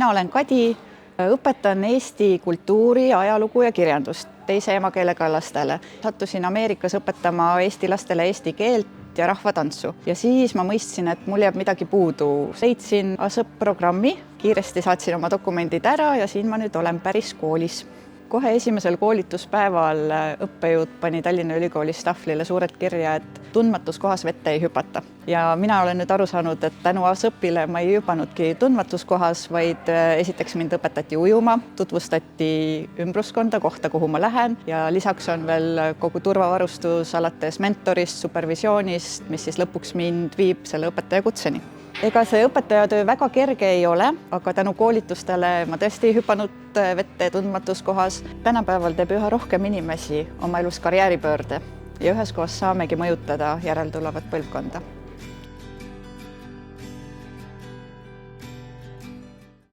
Mina olen Kadi, õpetan eesti kultuuri, ajalugu ja kirjandust teise emakeelega lastele. Sattusin Ameerikas õpetama eesti lastele eesti keelt ja rahvatantsu. Ja siis ma mõistsin, et mul jääb midagi puudu. Leidsin ASõpp-programmi, kiiresti saatsin oma dokumendid ära ja siin ma nüüd olen päris koolis. Kohe esimesel koolituspäeval õppejõud pani Tallinna Ülikooli staffile suured kirja, et tundmatus kohas vette ei hüpata. Ja mina olen nüüd aru saanud, et tänu ASõppile ma ei hüpanudki tundmatus kohas, vaid esiteks mind õpetati ujuma, tutvustati ümbruskonda, kohta, kuhu ma lähen ja lisaks on veel kogu turvavarustus alates mentorist, supervisioonist, mis siis lõpuks mind viib selle õpetaja kutseni. Ega see õpetajatöö väga kerge ei ole, aga tänu koolitustele ma tõesti ei hüpanud vette tundmatus kohas. Tänapäeval teeb üha rohkem inimesi oma elus karjääripöörde ja üheskoos saamegi mõjutada järeltulevat põlvkonda.